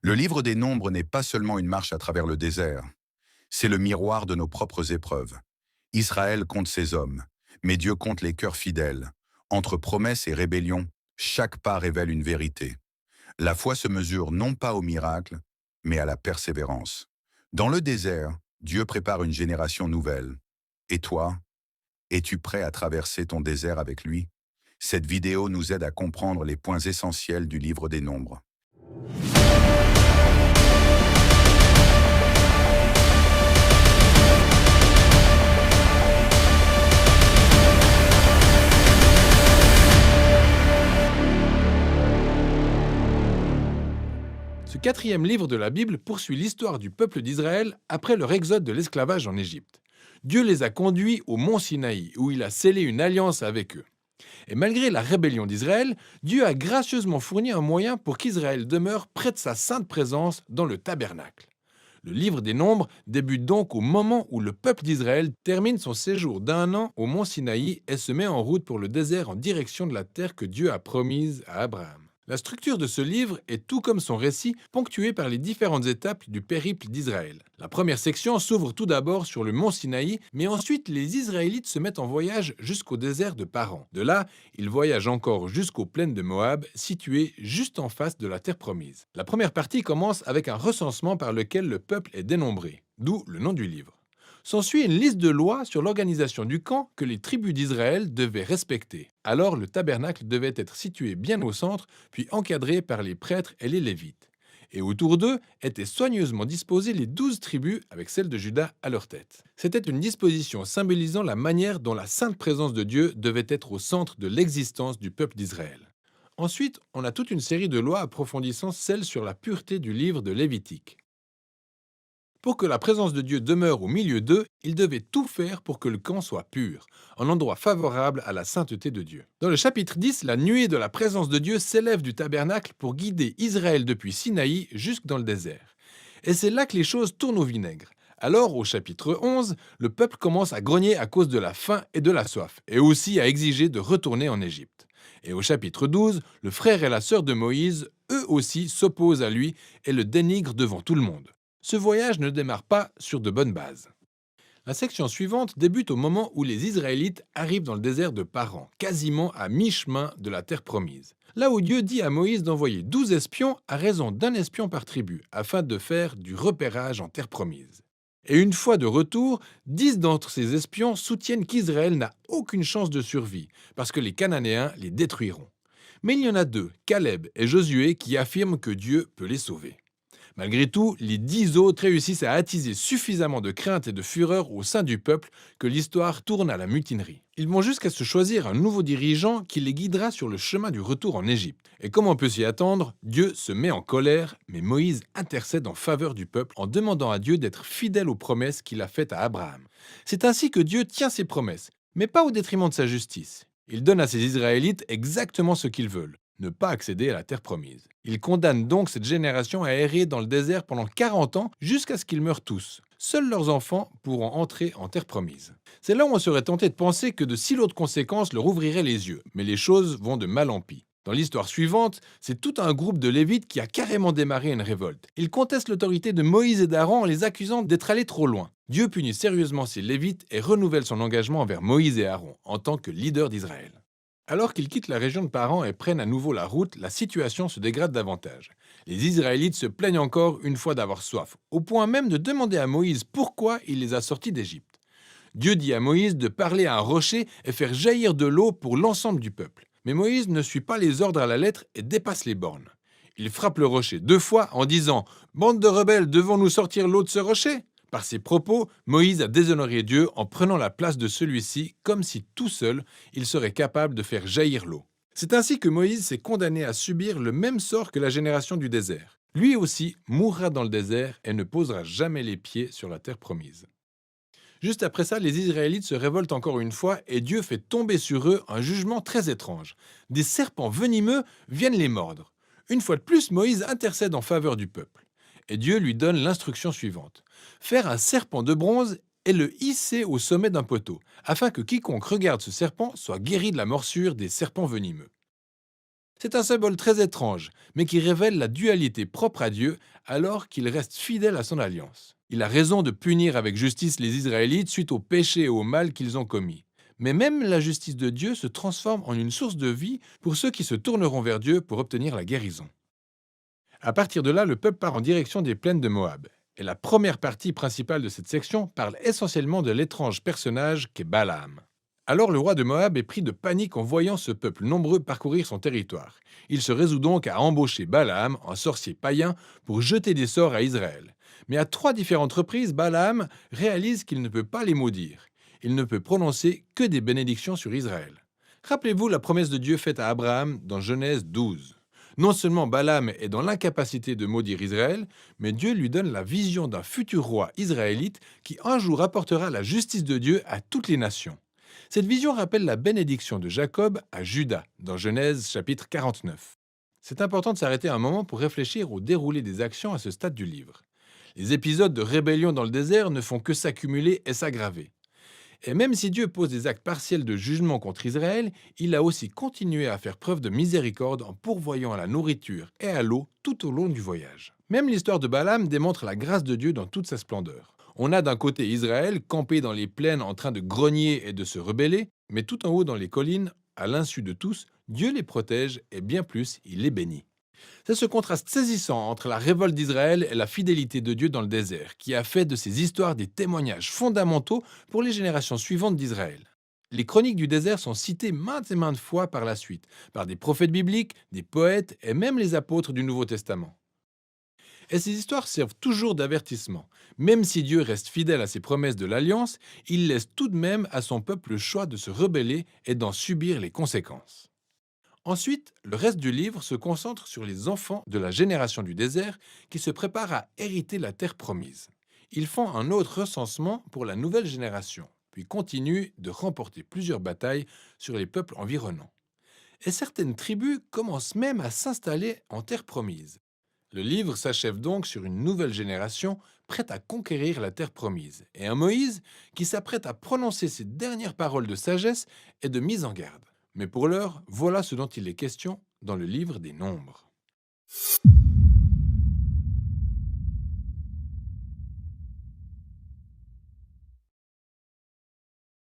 Le livre des Nombres n'est pas seulement une marche à travers le désert, c'est le miroir de nos propres épreuves. Israël compte ses hommes, mais Dieu compte les cœurs fidèles. Entre promesse et rébellion, chaque pas révèle une vérité. La foi se mesure non pas au miracle, mais à la persévérance. Dans le désert, Dieu prépare une génération nouvelle. Et toi, es-tu prêt à traverser ton désert avec lui? Cette vidéo nous aide à comprendre les points essentiels du livre des Nombres. Ce quatrième livre de la Bible poursuit l'histoire du peuple d'Israël après leur exode de l'esclavage en Égypte. Dieu les a conduits au mont Sinaï, où il a scellé une alliance avec eux. Et malgré la rébellion d'Israël, Dieu a gracieusement fourni un moyen pour qu'Israël demeure près de sa sainte présence dans le tabernacle. Le livre des Nombres débute donc au moment où le peuple d'Israël termine son séjour d'un an au mont Sinaï et se met en route pour le désert en direction de la terre que Dieu a promise à Abraham. La structure de ce livre est, tout comme son récit, ponctuée par les différentes étapes du périple d'Israël. La première section s'ouvre tout d'abord sur le mont Sinaï, mais ensuite les Israélites se mettent en voyage jusqu'au désert de Paran. De là, ils voyagent encore jusqu'aux plaines de Moab, situées juste en face de la terre promise. La première partie commence avec un recensement par lequel le peuple est dénombré, d'où le nom du livre. S'ensuit une liste de lois sur l'organisation du camp que les tribus d'Israël devaient respecter. Alors le tabernacle devait être situé bien au centre, puis encadré par les prêtres et les lévites. Et autour d'eux étaient soigneusement disposées les 12 tribus, avec celle de Juda à leur tête. C'était une disposition symbolisant la manière dont la sainte présence de Dieu devait être au centre de l'existence du peuple d'Israël. Ensuite, on a toute une série de lois approfondissant celle sur la pureté du livre de Lévitique. Pour que la présence de Dieu demeure au milieu d'eux, ils devaient tout faire pour que le camp soit pur, un endroit favorable à la sainteté de Dieu. Dans le chapitre 10, la nuée de la présence de Dieu s'élève du tabernacle pour guider Israël depuis Sinaï jusque dans le désert. Et c'est là que les choses tournent au vinaigre. Alors, au chapitre 11, le peuple commence à grogner à cause de la faim et de la soif, et aussi à exiger de retourner en Égypte. Et au chapitre 12, le frère et la sœur de Moïse, eux aussi, s'opposent à lui et le dénigrent devant tout le monde. Ce voyage ne démarre pas sur de bonnes bases. La section suivante débute au moment où les Israélites arrivent dans le désert de Paran, quasiment à mi-chemin de la terre promise. Là où Dieu dit à Moïse d'envoyer 12 espions à raison d'un espion par tribu, afin de faire du repérage en terre promise. Et une fois de retour, 10 d'entre ces espions soutiennent qu'Israël n'a aucune chance de survie, parce que les Cananéens les détruiront. Mais il y en a deux, Caleb et Josué, qui affirment que Dieu peut les sauver. Malgré tout, les 10 autres réussissent à attiser suffisamment de crainte et de fureur au sein du peuple que l'histoire tourne à la mutinerie. Ils vont jusqu'à se choisir un nouveau dirigeant qui les guidera sur le chemin du retour en Égypte. Et comme on peut s'y attendre, Dieu se met en colère, mais Moïse intercède en faveur du peuple en demandant à Dieu d'être fidèle aux promesses qu'il a faites à Abraham. C'est ainsi que Dieu tient ses promesses, mais pas au détriment de sa justice. Il donne à ses Israélites exactement ce qu'ils veulent, ne pas accéder à la terre promise. Il condamne donc cette génération à errer dans le désert pendant 40 ans jusqu'à ce qu'ils meurent tous. Seuls leurs enfants pourront entrer en terre promise. C'est là où on serait tenté de penser que de si lourdes conséquences leur ouvriraient les yeux, mais les choses vont de mal en pis. Dans l'histoire suivante, c'est tout un groupe de Lévites qui a carrément démarré une révolte. Ils contestent l'autorité de Moïse et d'Aaron en les accusant d'être allés trop loin. Dieu punit sérieusement ces Lévites et renouvelle son engagement envers Moïse et Aaron en tant que leader d'Israël. Alors qu'ils quittent la région de Paran et prennent à nouveau la route, la situation se dégrade davantage. Les Israélites se plaignent encore une fois d'avoir soif, au point même de demander à Moïse pourquoi il les a sortis d'Égypte. Dieu dit à Moïse de parler à un rocher et faire jaillir de l'eau pour l'ensemble du peuple. Mais Moïse ne suit pas les ordres à la lettre et dépasse les bornes. Il frappe le rocher 2 fois en disant « Bande de rebelles, devons-nous sortir l'eau de ce rocher ?» Par ses propos, Moïse a déshonoré Dieu en prenant la place de celui-ci comme si tout seul, il serait capable de faire jaillir l'eau. C'est ainsi que Moïse s'est condamné à subir le même sort que la génération du désert. Lui aussi mourra dans le désert et ne posera jamais les pieds sur la terre promise. Juste après ça, les Israélites se révoltent encore une fois et Dieu fait tomber sur eux un jugement très étrange. Des serpents venimeux viennent les mordre. Une fois de plus, Moïse intercède en faveur du peuple. Et Dieu lui donne l'instruction suivante. Faire un serpent de bronze et le hisser au sommet d'un poteau, afin que quiconque regarde ce serpent soit guéri de la morsure des serpents venimeux. C'est un symbole très étrange, mais qui révèle la dualité propre à Dieu alors qu'il reste fidèle à son alliance. Il a raison de punir avec justice les Israélites suite au péché et au mal qu'ils ont commis. Mais même la justice de Dieu se transforme en une source de vie pour ceux qui se tourneront vers Dieu pour obtenir la guérison. À partir de là, le peuple part en direction des plaines de Moab. Et la première partie principale de cette section parle essentiellement de l'étrange personnage qu'est Balaam. Alors le roi de Moab est pris de panique en voyant ce peuple nombreux parcourir son territoire. Il se résout donc à embaucher Balaam, un sorcier païen, pour jeter des sorts à Israël. Mais à 3 différentes reprises, Balaam réalise qu'il ne peut pas les maudire. Il ne peut prononcer que des bénédictions sur Israël. Rappelez-vous la promesse de Dieu faite à Abraham dans Genèse 12. Non seulement Balaam est dans l'incapacité de maudire Israël, mais Dieu lui donne la vision d'un futur roi israélite qui un jour apportera la justice de Dieu à toutes les nations. Cette vision rappelle la bénédiction de Jacob à Juda, dans Genèse chapitre 49. C'est important de s'arrêter un moment pour réfléchir au déroulé des actions à ce stade du livre. Les épisodes de rébellion dans le désert ne font que s'accumuler et s'aggraver. Et même si Dieu pose des actes partiels de jugement contre Israël, il a aussi continué à faire preuve de miséricorde en pourvoyant à la nourriture et à l'eau tout au long du voyage. Même l'histoire de Balaam démontre la grâce de Dieu dans toute sa splendeur. On a d'un côté Israël campé dans les plaines en train de grogner et de se rebeller, mais tout en haut dans les collines, à l'insu de tous, Dieu les protège et bien plus, il les bénit. C'est ce contraste saisissant entre la révolte d'Israël et la fidélité de Dieu dans le désert qui a fait de ces histoires des témoignages fondamentaux pour les générations suivantes d'Israël. Les chroniques du désert sont citées maintes et maintes fois par la suite, par des prophètes bibliques, des poètes et même les apôtres du Nouveau Testament. Et ces histoires servent toujours d'avertissement. Même si Dieu reste fidèle à ses promesses de l'Alliance, il laisse tout de même à son peuple le choix de se rebeller et d'en subir les conséquences. Ensuite, le reste du livre se concentre sur les enfants de la génération du désert qui se préparent à hériter la terre promise. Ils font un autre recensement pour la nouvelle génération, puis continuent de remporter plusieurs batailles sur les peuples environnants. Et certaines tribus commencent même à s'installer en terre promise. Le livre s'achève donc sur une nouvelle génération prête à conquérir la terre promise, et un Moïse qui s'apprête à prononcer ses dernières paroles de sagesse et de mise en garde. Mais pour l'heure, voilà ce dont il est question dans le livre des Nombres.